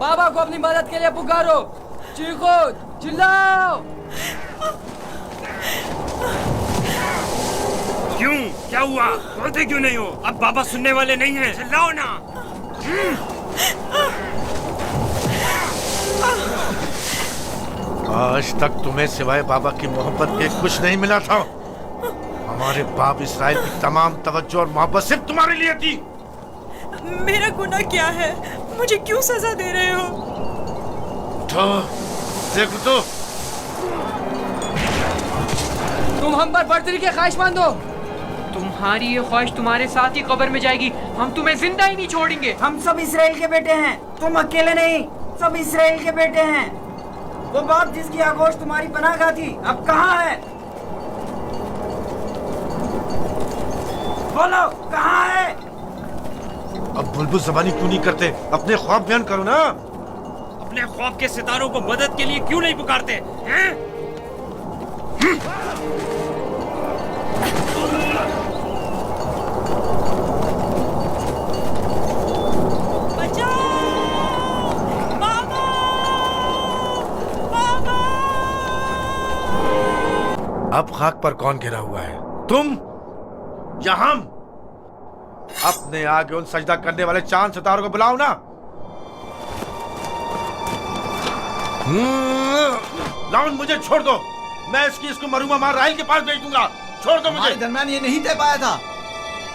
बाबा को अपनी मदद के लिए पुकारो, चीखो, चिल्लाओ। क्यों, क्या हुआ? बोलते क्यों नहीं हो? अब बाबा सुनने वाले नहीं हैं, चिल्लाओ ना। आज तक तुम्हें सिवाय बाबा की मोहब्बत के कुछ नहीं मिला था। हमारे बाप इसराइल की तमाम तवज्जो और मोहब्बत सिर्फ तुम्हारे लिए थी। मेरा गुनाह क्या है? मुझे क्यों सजा दे रहे हो? तो देखो तो, तुम हम पर बर्तरी के ख्वाहिशमंद हो। तुम्हारी ये ख्वाहिश तुम्हारे साथ ही कब्र में जाएगी। हम तुम्हें जिंदा ही नहीं छोड़ेंगे। हम सब इसराइल के बेटे हैं, तुम अकेले नहीं, सब इसराइल के बेटे हैं। वो बाप जिसकी आगोश तुम्हारी पनाहगाह थी, अब कहाँ है? बोलो, कहाँ है? अब बुलबुल ज़बानी क्यों नहीं करते? अपने ख्वाब बयान करो ना। अपने ख्वाब के सितारों को मदद के लिए क्यों नहीं पुकारते हैं? अब खाक पर कौन गिरा हुआ है, तुम या हम? अपने आगे उन सजदा करने वाले चांद सितारों को बुलाओ ना। लाउन, मुझे छोड़ दो। मैं इसको मरूमा मार राइल के पास भेज दूंगा। छोड़ दो मुझे। दरमियान ये नहीं तय पाया था,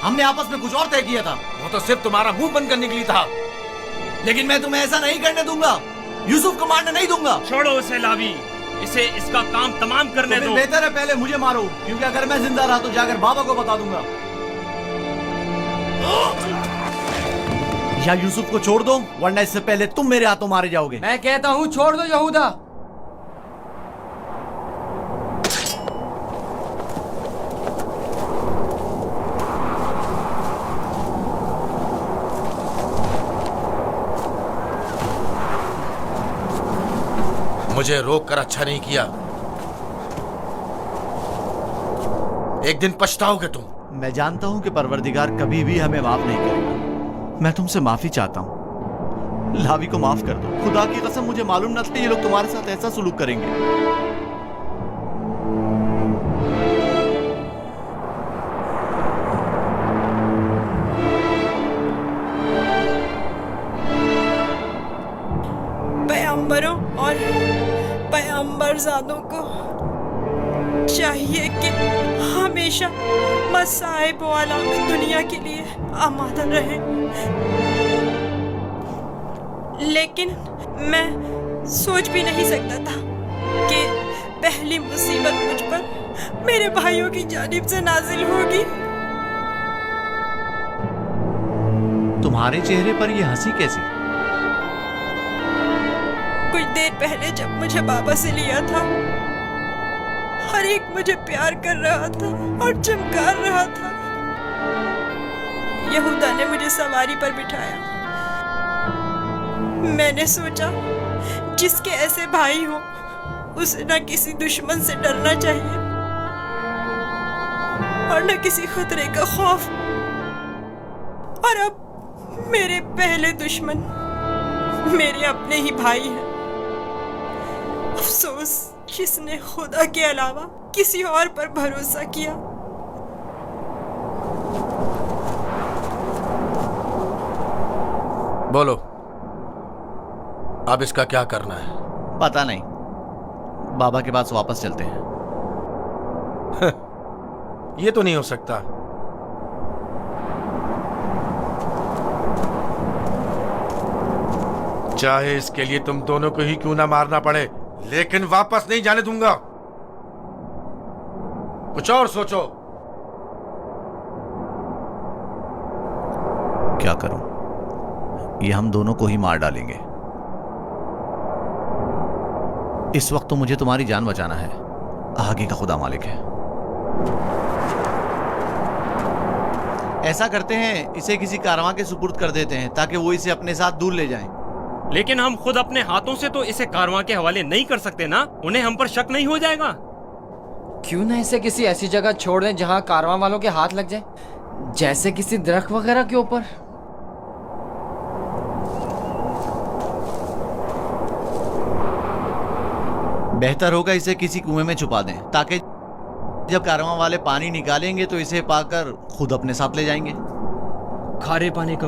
हमने आपस में कुछ और तय किया था। वो तो सिर्फ तुम्हारा मुंह बंद करने के लिए था। लेकिन मैं तुम्हें ऐसा नहीं करने दूंगा, यूसुफ को मारने नहीं दूंगा। छोड़ो उसे लावी, इसे इसका काम तमाम करने दो। बेहतर है पहले मुझे मारो, क्योंकि अगर मैं जिंदा रहा तो जाकर बाबा को बता दूंगा। या यूसुफ को छोड़ दो, वरना इससे पहले तुम मेरे हाथों मारे जाओगे। मैं कहता हूँ छोड़ दो यहूदा। मुझे रोक कर अच्छा नहीं किया। एक दिन पछताओगे तुम। मैं जानता हूं कि परवरदिगार कभी भी हमें माफ नहीं करेगा। मैं तुमसे माफी चाहता हूं, लावी को माफ कर दो। खुदा की कसम, मुझे मालूम न था ये लोग तुम्हारे साथ ऐसा सुलूक करेंगे। पैगंबरों और पैगंबरजादों को चाहिए कि हमेशा मसाइब वाला दुनिया के लिए आमादा रहे, लेकिन मैं सोच भी नहीं सकता था कि पहली मुसीबत मुझ पर मेरे भाइयों की जानिब से नाजिल होगी। तुम्हारे चेहरे पर यह हंसी कैसी? कुछ देर पहले जब मुझे बाबा से लिया था, हर एक मुझे प्यार कर रहा था और चमकार रहा था। यहूदा ने मुझे सवारी पर बिठाया। मैंने सोचा जिसके ऐसे भाई हो उसे न किसी दुश्मन से डरना चाहिए और न किसी खतरे का खौफ। और अब मेरे पहले दुश्मन मेरे अपने ही भाई हैं। अफसोस जिसने खुदा के अलावा किसी और पर भरोसा किया। बोलो, अब इसका क्या करना है? पता नहीं, बाबा के पास वापस चलते हैं। ये तो नहीं हो सकता। चाहे इसके लिए तुम दोनों को ही क्यों ना मारना पड़े, लेकिन वापस नहीं जाने दूंगा। कुछ और सोचो। क्या करूं? ये हम दोनों को ही मार डालेंगे। इस वक्त तो मुझे तुम्हारी जान बचाना है, आगे का खुदा मालिक है। ऐसा करते हैं, इसे किसी कारवां के सुपुर्द कर देते हैं ताकि वो इसे अपने साथ दूर ले जाएं। लेकिन हम खुद अपने हाथों से तो इसे कारवां के हवाले नहीं कर सकते ना। उन्हें हम पर शक नहीं हो जाएगा? क्यों ना इसे किसी ऐसी जगह छोड़ दें जहां कारवां वालों के हाथ लग जाए, जैसे किसी दरख्त वगैरह के ऊपर। बेहतर होगा इसे किसी कुएं में छुपा दें, ताकि जब कारवां वाले पानी निकालेंगे तो इसे पाकर खुद अपने साथ ले जाएंगे। खारे पानी का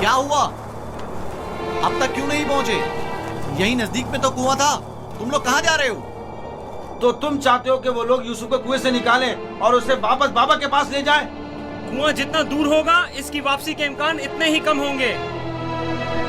क्या हुआ? अब तक क्यों नहीं पहुंचे? यही नजदीक में तो कुआं था। तुम लोग कहाँ जा रहे हो? तो तुम चाहते हो कि वो लोग यूसुफ को कुएं से निकालें और उसे वापस बाबा के पास ले जाएं? कुआं जितना दूर होगा इसकी वापसी के इम्कान इतने ही कम होंगे।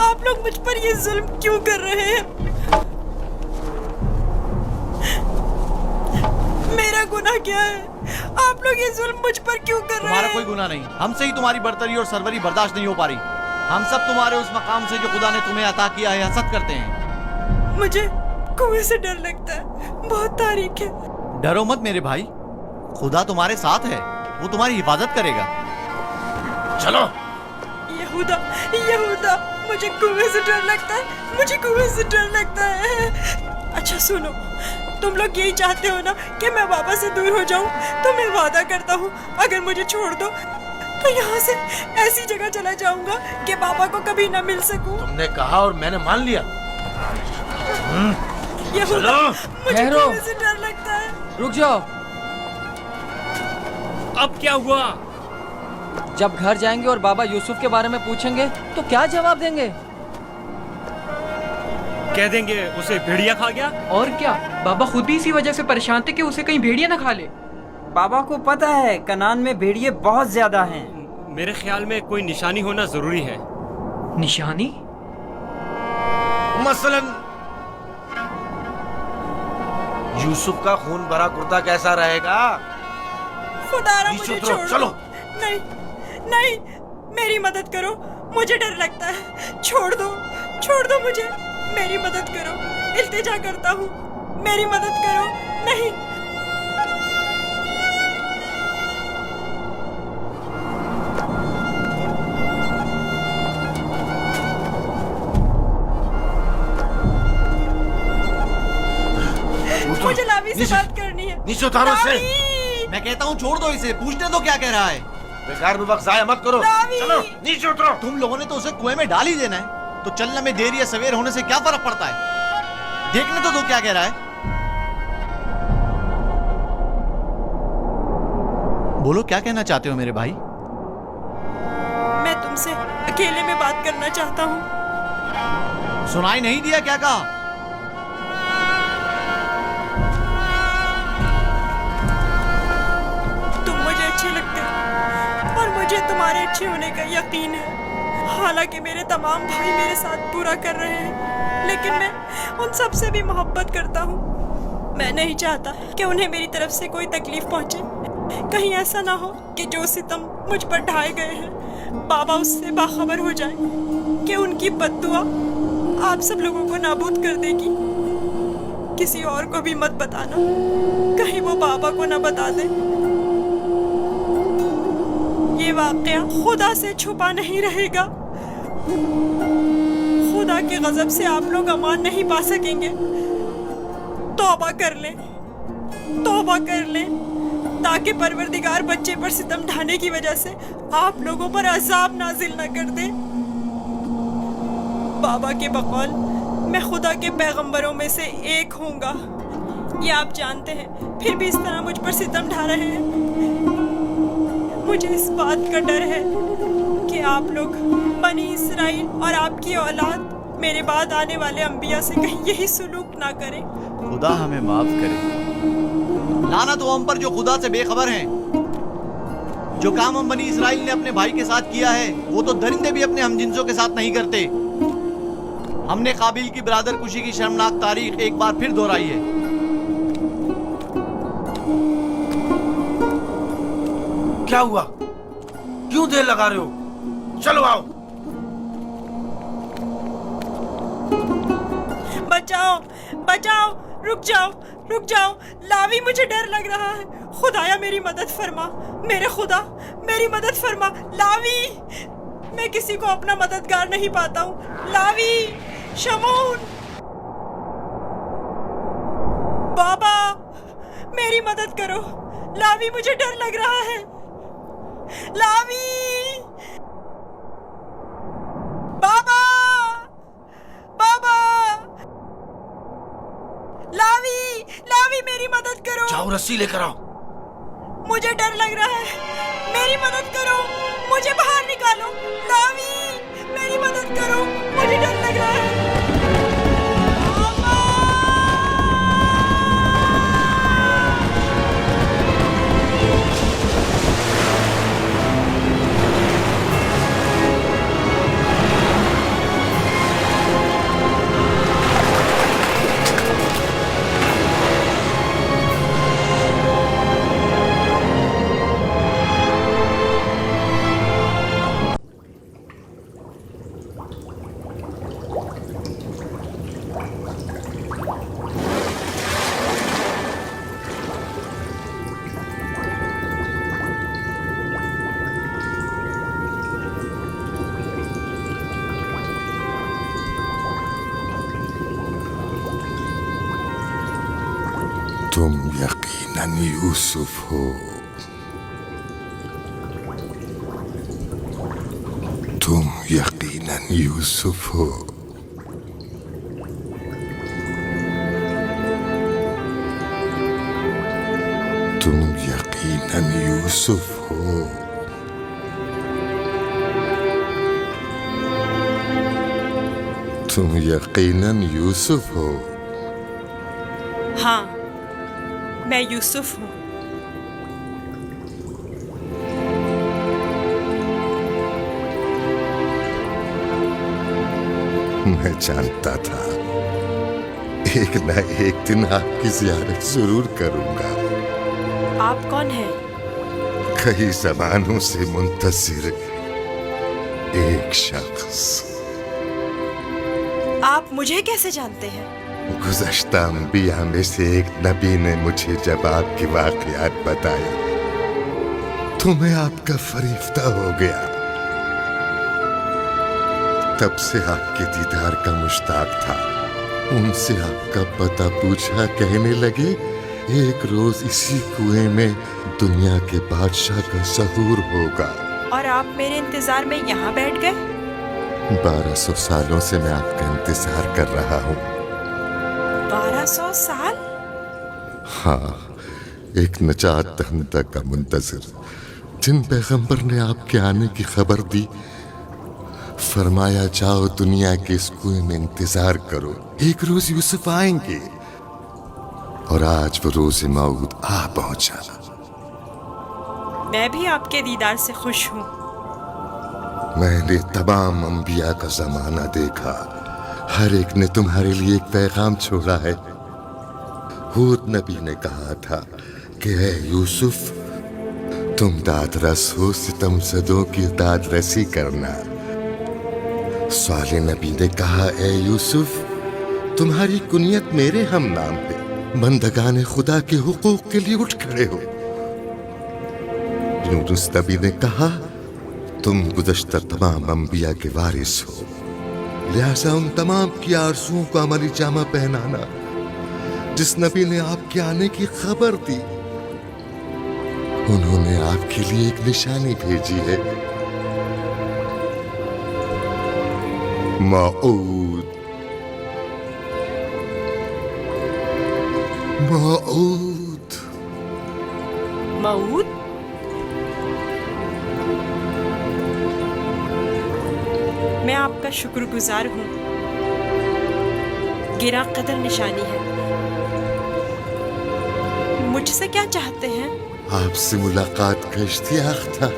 आप लोग मुझ पर ये जुल्म क्यों कर रहे हैं? मेरा गुनाह क्या है? आप लोग ये जुल्म मुझ पर क्यों कर रहे तुम्हारा हैं? कोई गुनाह नहीं। हमसे ही तुम्हारी बर्तरी और सरवरी बर्दाश्त नहीं हो पा रही। हम सब तुम्हारे उस मकाम से जो खुदा ने तुम्हें अता किया है हसद करते हैं। मुझे कुएं से डर लगता है, बहुत तारीख है। डरो मत मेरे भाई, खुदा तुम्हारे साथ है, वो तुम्हारी हिफाजत करेगा। चलो। यहूदा, यहूदा, मुझे कुएं से डर लगता है, मुझे कुएं से डर लगता है। अच्छा सुनो, तुम लोग यही चाहते हो ना कि मैं बाबा से दूर हो जाऊं? तो मैं वादा करता हूँ अगर मुझे छोड़ दो तो यहाँ से ऐसी जगह चला जाऊंगा कि बाबा को कभी ना मिल सकूं। तुमने कहा और मैंने मान लिया। यहूदा, मुझे ठहरो। कुएं से डर लगता है। रुक जाओ। अब क्या हुआ? जब घर जाएंगे और बाबा यूसुफ के बारे में पूछेंगे तो क्या जवाब देंगे? कह देंगे उसे भेड़िया खा गया। और क्या, बाबा खुद भी इसी वजह से परेशान थे कि उसे कहीं भेड़िया ना खा ले। बाबा को पता है कनान में भेड़िए बहुत ज्यादा हैं। मेरे ख्याल में कोई निशानी होना जरूरी है। निशानी? मसलन यूसुफ का खून भरा कुर्ता कैसा रहेगा? खुदारा नीचे मुझे उतरो, छोड़ चलो। दो। नहीं, नहीं, मेरी मदद करो, मुझे डर लगता है। छोड़ दो मुझे, मेरी मदद करो, इल्तिजा करता हूँ, मेरी मदद करो। नहीं, मुझे लावी से बात करनी है। नीचे उतारो इसे। लावी! मैं कहता हूँ छोड़ दो इसे, पूछने दो क्या कह रहा है। बेकार में वक्त जाया मत करो। लावी! चलो नीचे उतरो। तुम लोगों ने तो उसे कुएं में डाल ही देना है, तो चलने में देर या सवेर होने से क्या फर्क पड़ता है? देखने तो दो क्या कह रहा है। बोलो क्या कहना चाहते हो मेरे भाई? मैं तुमसे अकेले में बात करना चाहता हूँ। सुनाई नहीं दिया क्या कहा? तुम मुझे अच्छे लगते हो और मुझे तुम्हारे अच्छे होने का यकीन है। हालांकि मेरे तमाम भाई मेरे साथ बुरा कर रहे हैं, लेकिन मैं उन सब से भी मोहब्बत करता हूँ। मैं नहीं चाहता कि उन्हें मेरी तरफ से कोई तकलीफ पहुँचे। कहीं ऐसा ना हो कि जो सितम मुझ पर ढाए गए हैं बाबा उससे बाखबर हो जाए कि उनकी बद्दुआ आप सब लोगों को नाबूद कर देगी। किसी और को भी मत बताना, कहीं वो बाबा को ना बता दे। ये वाकया खुदा से छुपा नहीं रहेगा। खुदा के गजब से आप लोग अमान नहीं पा सकेंगे। तौबा कर लें, तौबा कर लें, ताकि परवरदिगार बच्चे पर सितम ढाने की वजह से आप लोगों पर अजाब नाजिल न कर दे। बाबा के बकौल मैं खुदा के पैगंबरों में से एक हूँगा। ये आप जानते हैं, फिर भी इस तरह मुझ पर सितम ढा रहे हैं। मुझे इस बात का डर है कि आप लोग बनी इसराइल और आपकी औलाद मेरे बाद आने वाले अंबिया से कहीं यही सुलूक ना करें। खुदा हमें माफ करे। लानत हो हम पर जो खुदा से बेखबर हैं। जो काम हम बनी इसराइल ने अपने भाई के साथ किया है वो तो दरिंदे भी अपने हमजिंसों के साथ नहीं करते। हमने काबिल की बरादर कुशी की शर्मनाक तारीख एक बार फिर दोहराई है। क्या हुआ? क्यों देर लगा रहे हो? चलो आओ। बचाओ, बचाओ, रुक जाओ, रुक जाओ। लावी, मुझे डर लग रहा है। खुदाया मेरी मदद फरमा, मेरे खुदा मेरी मदद फरमा। लावी, मैं किसी को अपना मददगार नहीं पाता हूँ। लावी, शमून, बाबा मेरी मदद करो। लावी, मुझे डर लग रहा है। लावी, बाबा, बाबा, लावी, लावी मेरी मदद करो। जाओ रस्सी लेकर आओ। मुझे डर लग रहा है, मेरी मदद करो, मुझे बाहर निकालो। लावी, मेरी मदद करो, मुझे डर लग रहा है। तुम यकीनन यूसुफ हो। तुम यकीनन यूसुफ हो। तुम यकीनन यूसुफ हो। तुम यकीनन यूसुफ हो। हाँ, मैं यूसुफ हूँ। मैं जानता था एक न एक दिन आपकी ज़ियारत जरूर करूंगा। आप कौन हैं? कई ज़मानों से मुंतज़िर एक शख्स। आप मुझे कैसे जानते हैं? गुज़श्ता अंबिया में से एक नबी ने मुझे जब आपकी वाक़ियात बताई तो मैं आपका फरिश्ता हो गया। तब से आपके दीदार का मुश्ताक था। उनसे आपका पता पूछा, कहने लगे एक रोज इसी कुएं में दुनिया के बादशाह का ज़हूर होगा। और आप मेरे इंतजार में यहाँ बैठ गए? 1200 सालों से मैं आपका इंतजार कर रहा हूँ। 1200 साल? हाँ, एक नजात दहंदा का मुंतज़िर जिन पैगंबर ने आपके आने की खबर दी, फरमाया जाओ दुनिया के इस कुएं में इंतजार करो, एक रोज यूसुफ आएंगे। और आज वो रोज़ मौद आ पहुंचा। मैं भी आपके दीदार से खुश हूँ। मैंने तमाम अंबिया का जमाना देखा, हर एक ने तुम्हारे लिए एक पैगाम छोड़ा है। हूद नबी ने कहा था कि ऐ यूसुफ, तुम दादरस हो, सितमज़दों की दादरसी करना। साले नबी ने कहा, ऐ यूसुफ, तुम्हारी कुनियत मेरे हम नाम पे, बंदगाने खुदा के हुकूक के लिए उठ खड़े हो। यूनुस नबी ने कहा, तुम गुज़श्ता तमाम अंबिया के वारिस हो, लिहाजा उन तमाम की आरज़ुओं को अमली जामा पहनाना जिस नबी ने आपके आने की खबर दी। उन्होंने आपके लिए एक निशानी भेजी है, मऊद। मौत। मऊद? मैं आपका शुक्रगुजार हूँ। गिरा कदर निशानी है। मुझसे क्या चाहते हैं? आपसे मुलाकात का इश्तियाक था,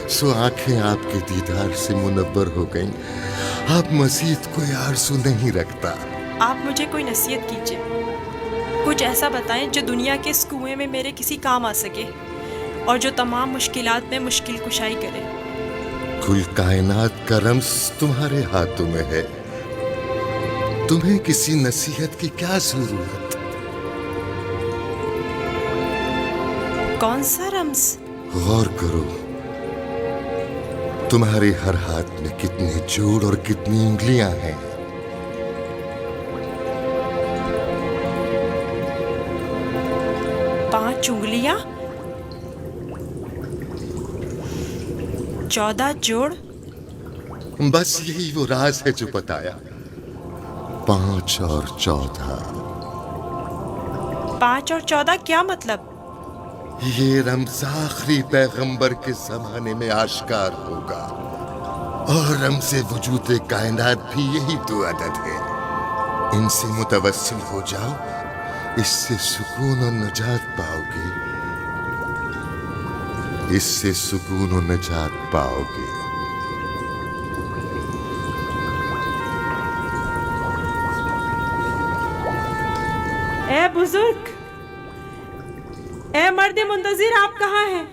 सो आंखें आपके दीदार से मुनव्वर हो गईं। आप मजीद कोई आरज़ू नहीं रखता। आप मुझे कोई नसीहत कीजिए, कुछ ऐसा बताएं जो दुनिया के इस कुएं में मेरे किसी काम आ सके और जो तमाम मुश्किलात में मुश्किल कुशाई करे। कुल कायनात का रम्स तुम्हारे हाथों में है, तुम्हें किसी नसीहत की क्या जरूरत? कौन सा रम्स? गौर करो, तुम्हारे हर हाथ में कितने जोड़ और कितनी उंगलियां हैं। 5 उंगलियां, 14 जोड़। बस यही वो राज है जो बताया। 5 और 14। 5 और 14 क्या मतलब? ये रम्ज़ आखिरी पैगंबर के जमाने में आश्कार होगा, और रम्ज़े वजूद कायनात भी यही 2 अदद है। इनसे मुतवस्सिल हो जाओ, इससे सुकून और नजात पाओगे, इससे सुकून और नजात पाओगे। ए बुजुर्ग, ए मर्द मुंतजिर, आप कहाँ हैं?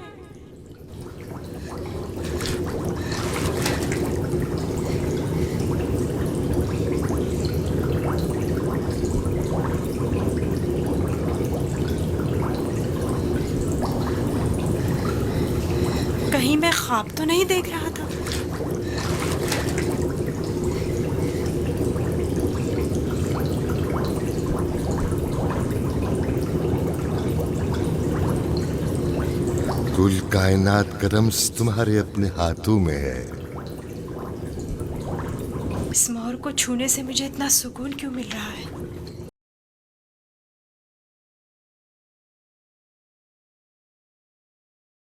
कहीं मैं ख्वाब तो नहीं देख रहा था? कुल कायनात का रम्ज़ तुम्हारे अपने हाथों में है। इस मोहर को छूने से मुझे इतना सुकून क्यों मिल रहा है?